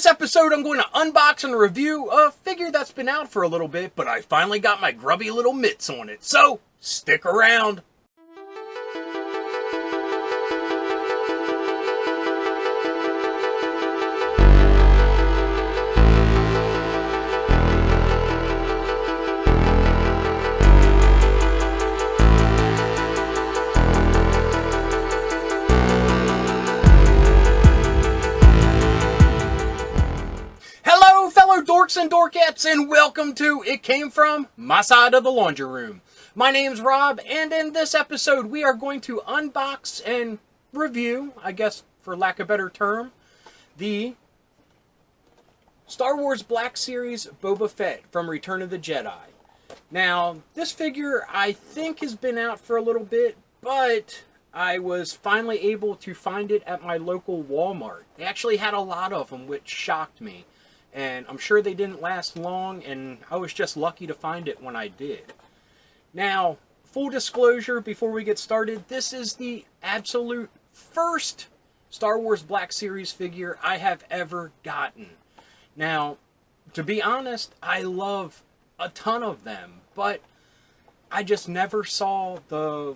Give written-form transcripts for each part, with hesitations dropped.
this episode, I'm going to unbox and review a figure that's been out for a little bit, but I finally got my grubby little mitts on it, so stick around. Dorks and dorkettes, and welcome to It Came From My Side of the Laundry Room. My name's Rob, and in this episode we are going to unbox and review, I guess for lack of a better term, the Star Wars Black Series Boba Fett from Return of the Jedi. Now, this figure I think has been out for a little bit, but I was finally able to find it at my local Walmart. They actually had a lot of them, which shocked me. And I'm sure they didn't last long, and I was just lucky to find it when I did. Now, full disclosure before we get started, this is the absolute first Star Wars Black Series figure I have ever gotten. Now, to be honest, I love a ton of them, but I just never saw the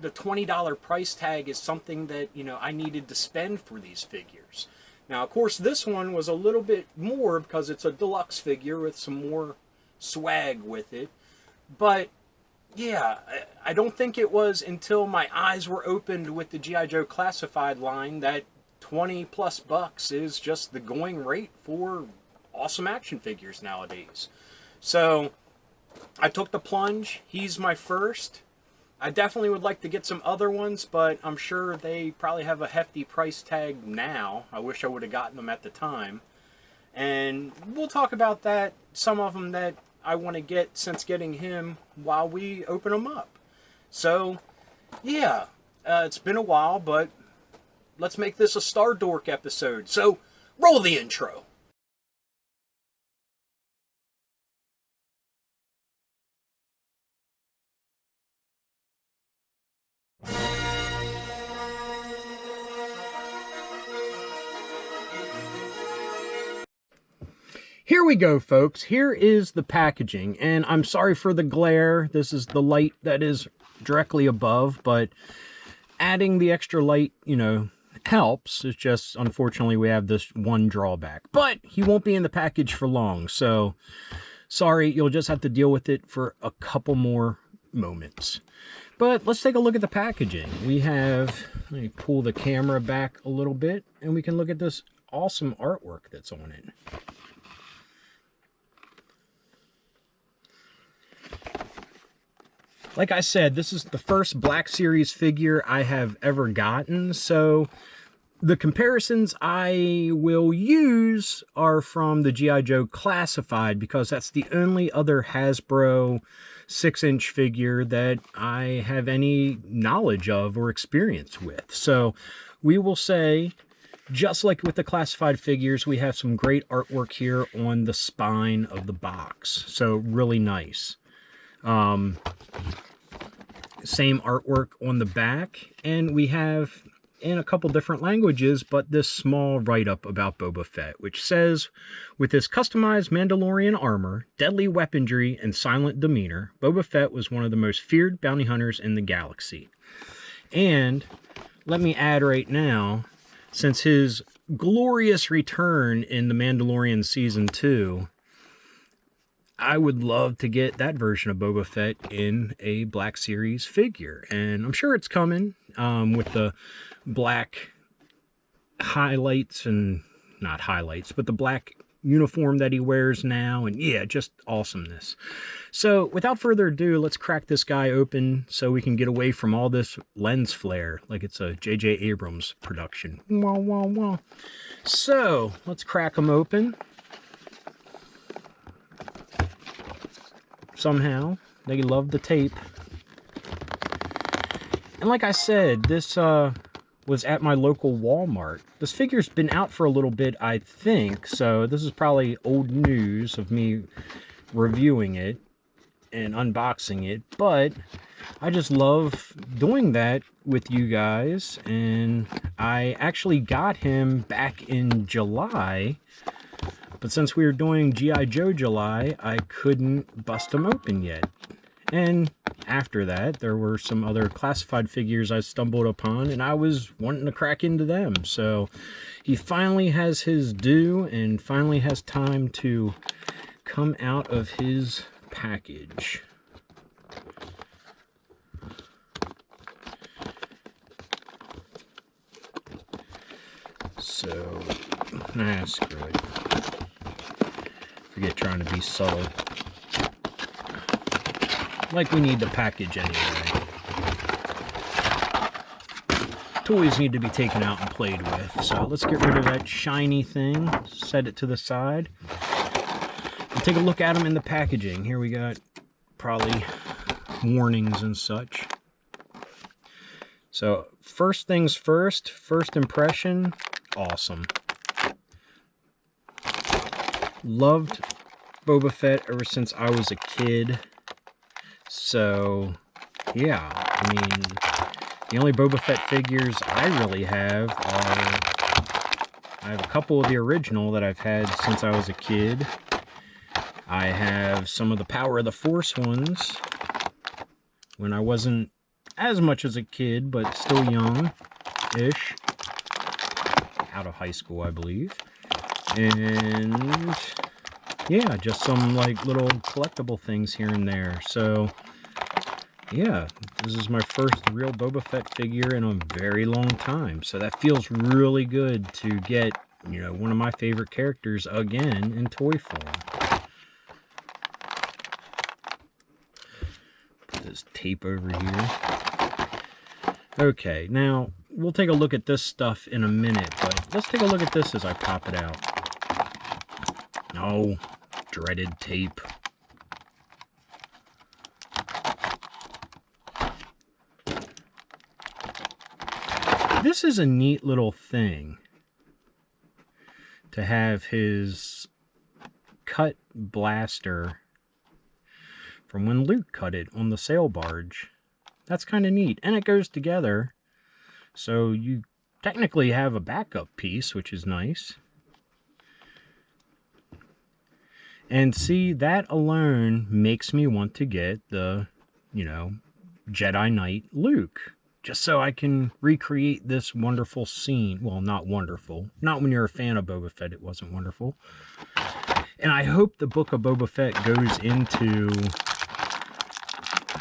$20 price tag as something that, I needed to spend for these figures. Now, of course, this one was a little bit more because it's a deluxe figure with some more swag with it. But, yeah, I don't think it was until my eyes were opened with the G.I. Joe Classified line that 20 plus bucks is just the going rate for awesome action figures nowadays. So, I took the plunge. He's my first. I definitely would like to get some other ones, but I'm sure they probably have a hefty price tag now. I wish I would have gotten them at the time. And we'll talk about that, some of them that I want to get since getting him while we open them up. So, yeah, it's been a while, but let's make this a Star Dork episode. So, roll the intro. Here we go, folks. Here is the packaging, and I'm sorry for the glare. This is the light that is directly above, but adding the extra light, helps. It's just, unfortunately, we have this one drawback. But he won't be in the package for long, so sorry, you'll just have to deal with it for a couple more moments. But let's take a look at the packaging. We have, let me pull the camera back a little bit, and we can look at this awesome artwork that's on it. Like I said, this is the first Black Series figure I have ever gotten, so the comparisons I will use are from the G.I. Joe Classified, because that's the only other Hasbro 6-inch figure that I have any knowledge of or experience with. So we will say, just like with the Classified figures, we have some great artwork here on the spine of the box. So really nice. Same artwork on the back, and we have in a couple different languages, but this small write-up about Boba Fett, which says, with his customized Mandalorian armor, deadly weaponry, and silent demeanor, Boba Fett was one of the most feared bounty hunters in the galaxy. And let me add right now, since his glorious return in The Mandalorian Season 2, I would love to get that version of Boba Fett in a Black Series figure. And I'm sure it's coming with the black highlights, and not highlights, but the black uniform that he wears now. And yeah, just awesomeness. So without further ado, let's crack this guy open so we can get away from all this lens flare like it's a J.J. Abrams production. Wah, wah, wah. So let's crack him open. Somehow they love the tape, and like I said, this was at my local Walmart. This figure's been out for a little bit, I think, so this is probably old news of me reviewing it. and unboxing it, but I just love doing that with you guys. And I actually got him back in July, but since we were doing G.I. Joe July, I couldn't bust him open yet. And after that, there were some other classified figures I stumbled upon, and I was wanting to crack into them. So he finally has his due and finally has time to come out of his package. So, screw it. Forget trying to be subtle. Like we need the package anyway. Toys need to be taken out and played with. So let's get rid of that shiny thing. Set it to the side. And take a look at them in the packaging. Here we got probably warnings and such. So first things first, first impression, awesome. Loved Boba Fett ever since I was a kid. So, yeah, I mean, the only Boba Fett figures I really have are, I have a couple of the original that I've had since I was a kid. I have some of the Power of the Force ones when I wasn't as much as a kid, but still young-ish. Out of high school, I believe. And yeah, just some like little collectible things here and there. So yeah, this is my first real Boba Fett figure in a very long time. So that feels really good to get, you know, one of my favorite characters again in toy form. Put this tape over here. Okay, now we'll take a look at this stuff in a minute, but let's take a look at this as I pop it out. Oh, dreaded tape. This is a neat little thing to have his cut blaster from when Luke cut it on the sail barge. That's kind of neat, and it goes together, so you technically have a backup piece, which is nice. And see, that alone makes me want to get the, you know, Jedi Knight Luke, just so I can recreate this wonderful scene. Well, not wonderful. Not when you're a fan of Boba Fett, it wasn't wonderful. And I hope the Book of Boba Fett goes into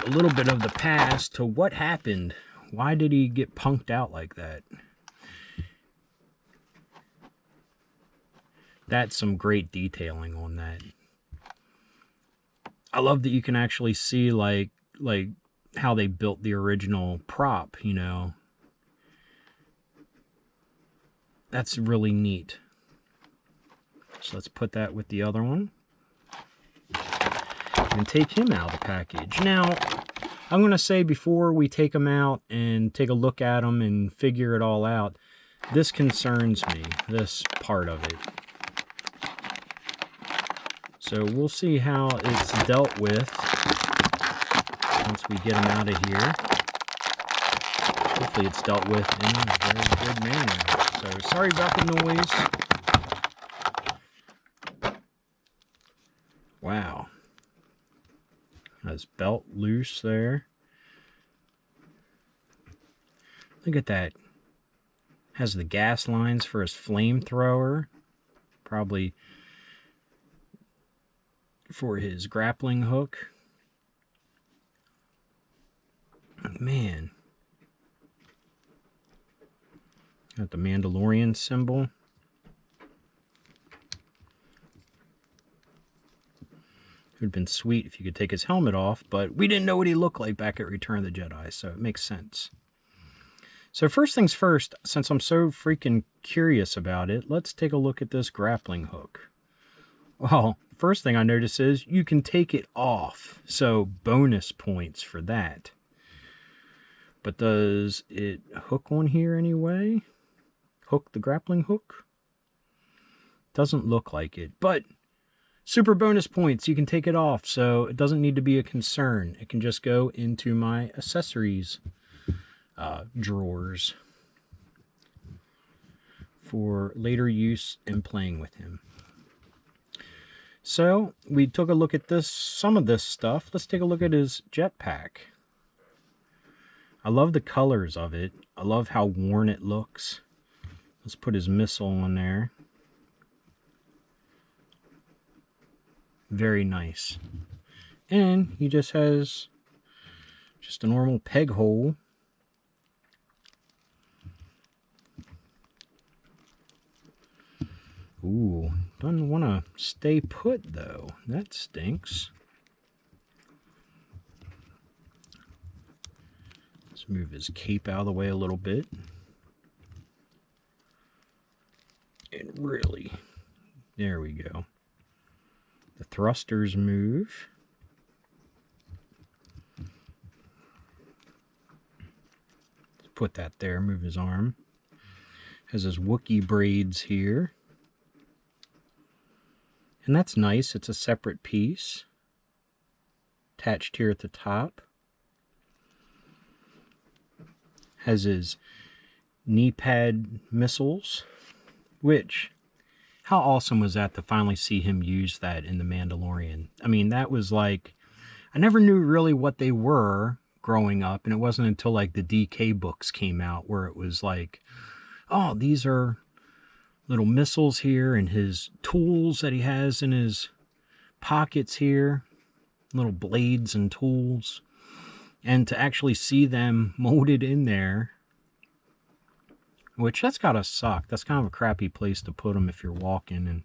a little bit of the past to what happened. Why did he get punked out like that? That's some great detailing on that. I love that you can actually see like how they built the original prop, you know. That's really neat. So let's put that with the other one. And take him out of the package. Now, I'm going to say before we take him out and take a look at him and figure it all out, this concerns me, this part of it. So we'll see how it's dealt with once we get him out of here. Hopefully it's dealt with in a very good manner. So sorry about the noise. Wow. His belt loose there. Look at that. Has the gas lines for his flamethrower. Probably for his grappling hook. Man. Got the Mandalorian symbol. It would have been sweet if you could take his helmet off, but we didn't know what he looked like back at Return of the Jedi, so it makes sense. So first things first, since I'm so freaking curious about it, let's take a look at this grappling hook. Well, first thing I notice is you can take it off, so bonus points for that. But does it hook on here anyway? Hook the grappling hook? Doesn't look like it, but Super bonus points. You can take it off, so it doesn't need to be a concern. It can just go into my accessories drawers for later use in playing with him. So we took a look at some of this stuff. Let's take a look at his jetpack. I love the colors of it. I love how worn it looks. Let's put his missile on there. Very nice. And he just has just a normal peg hole. Ooh, doesn't want to stay put though. That stinks. Let's move his cape out of the way a little bit. And really, there we go. The thrusters move. Let's put that there, move his arm. Has his Wookiee braids here. And that's nice, it's a separate piece. Attached here at the top. Has his knee pad missiles, which, how awesome was that to finally see him use that in The Mandalorian? I mean, that was like, I never knew really what they were growing up, and it wasn't until like the DK books came out where it was like, oh, these are little missiles here, and his tools that he has in his pockets here, little blades and tools, and to actually see them molded in there, which that's gotta suck. That's kind of a crappy place to put them if you're walking and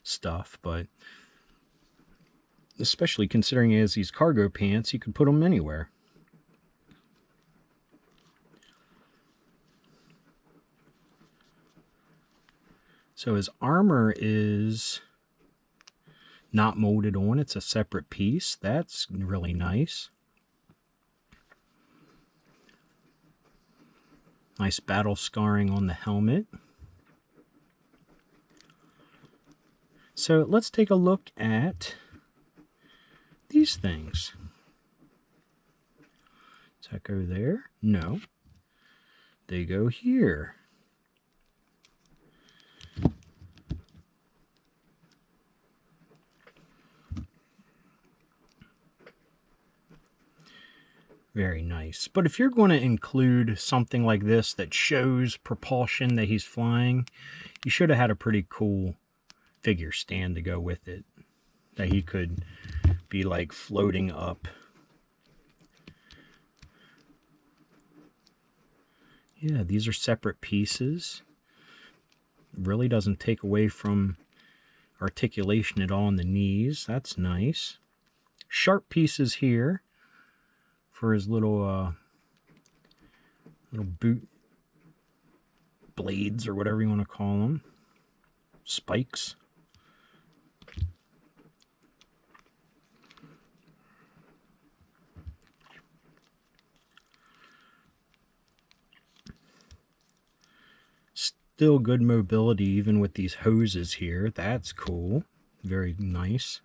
stuff, but especially considering he has these cargo pants, you could put them anywhere. So his armor is not molded on. It's a separate piece. That's really nice. Nice battle scarring on the helmet. So let's take a look at these things. Does that go there? No. They go here. Very nice. But if you're going to include something like this that shows propulsion that he's flying, you should have had a pretty cool figure stand to go with it, that he could be like floating up. Yeah, these are separate pieces. Really doesn't take away from articulation at all in the knees. That's nice. Sharp pieces here for his little boot blades, or whatever you want to call them. Spikes. Still good mobility even with these hoses here. That's cool. Very nice.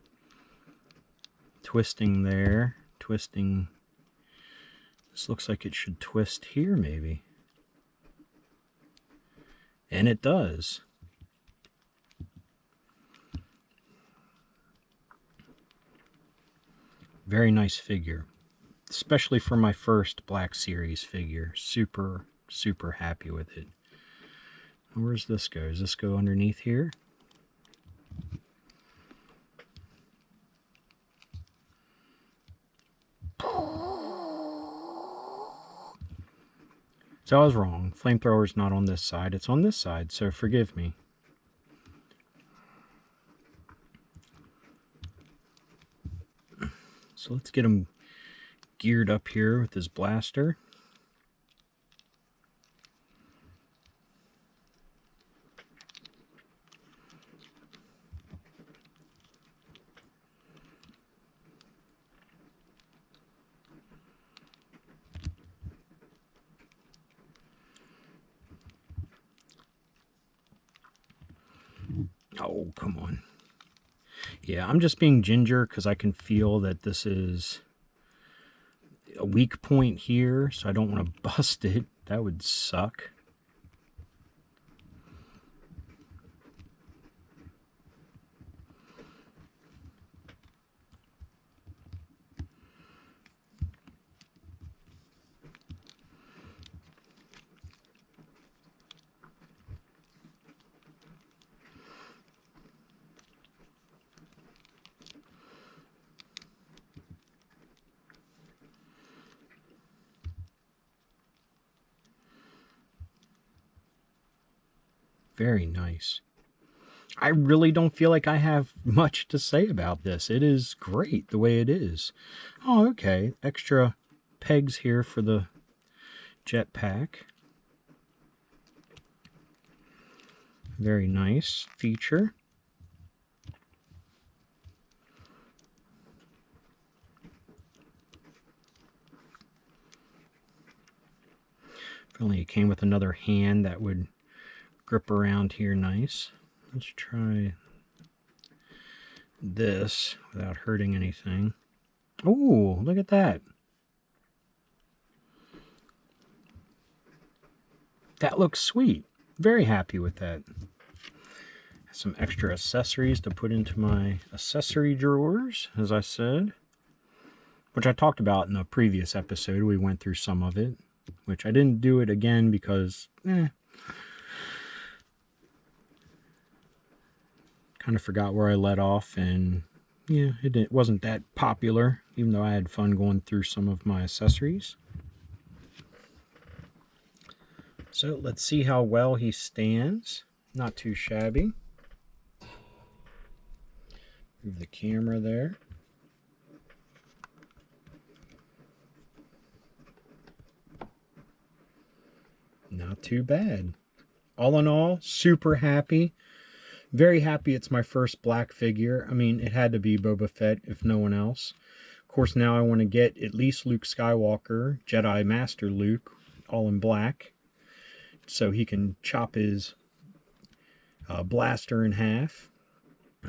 Twisting there. Twisting. This looks like it should twist here, maybe. And it does. Very nice figure. Especially for my first Black Series figure. Super, super happy with it. Where's this go? Does this go underneath here? So I was wrong. Flamethrower's not on this side. It's on this side, so forgive me. So let's get him geared up here with his blaster. Oh, come on. Yeah, I'm just being ginger because I can feel that this is a weak point here, so I don't want to bust it. That would suck. Very nice. I really don't feel like I have much to say about this. It is great the way it is. Oh, okay. Extra pegs here for the jetpack. Very nice feature. If only it came with another hand that would grip around here nice. Let's try this without hurting anything. Oh, look at that. That looks sweet. Very happy with that. Some extra accessories to put into my accessory drawers, as I said, which I talked about in a previous episode. We went through some of it, which I didn't do it again because kind of forgot where I let off, and yeah, it wasn't that popular, even though I had fun going through some of my accessories. So let's see how well he stands. Not too shabby. Move the camera there. Not too bad. All in all, super happy. Very happy it's my first black figure. I mean, it had to be Boba Fett, if no one else. Of course, now I want to get at least Luke Skywalker, Jedi Master Luke, all in black, so he can chop his blaster in half.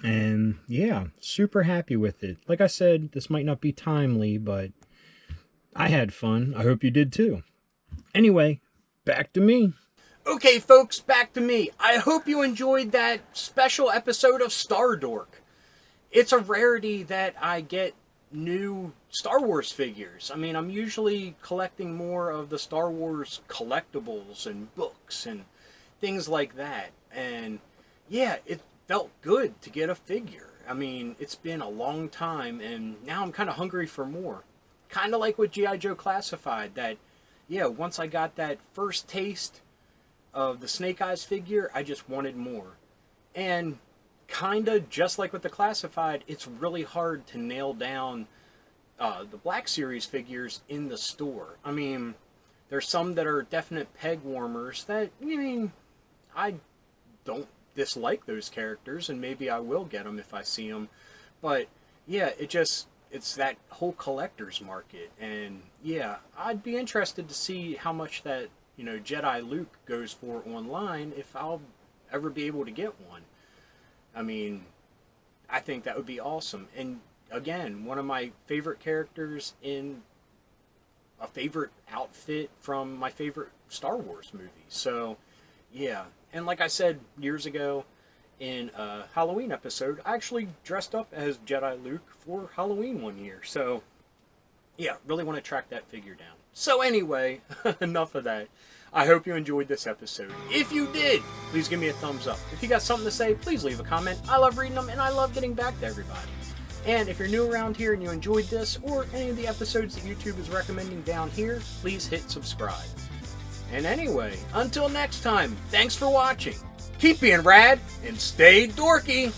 And yeah, super happy with it. Like I said, this might not be timely, but I had fun. I hope you did too. Anyway, back to me. Okay, folks, back to me. I hope you enjoyed that special episode of Star Dork. It's a rarity that I get new Star Wars figures. I mean, I'm usually collecting more of the Star Wars collectibles and books and things like that. And yeah, it felt good to get a figure. I mean, it's been a long time, and now I'm kind of hungry for more. Kind of like with G.I. Joe Classified, that, yeah, once I got that first taste of the Snake Eyes figure, I just wanted more. And kind of just like with the Classified, it's really hard to nail down the Black Series figures in the store. I mean, there's some that are definite peg warmers that, I mean, I don't dislike those characters, and maybe I will get them if I see them. But yeah, it's that whole collector's market. And yeah, I'd be interested to see how much that, Jedi Luke goes for online, if I'll ever be able to get one. I mean, I think that would be awesome. And again, one of my favorite characters in a favorite outfit from my favorite Star Wars movie. So, yeah. And like I said years ago in a Halloween episode, I actually dressed up as Jedi Luke for Halloween one year. So, yeah, really want to track that figure down. So anyway, enough of that. I hope you enjoyed this episode. If you did, please give me a thumbs up. If you got something to say, please leave a comment. I love reading them, and I love getting back to everybody. And if you're new around here and you enjoyed this, or any of the episodes that YouTube is recommending down here, please hit subscribe. And anyway, until next time, thanks for watching. Keep being rad, and stay dorky.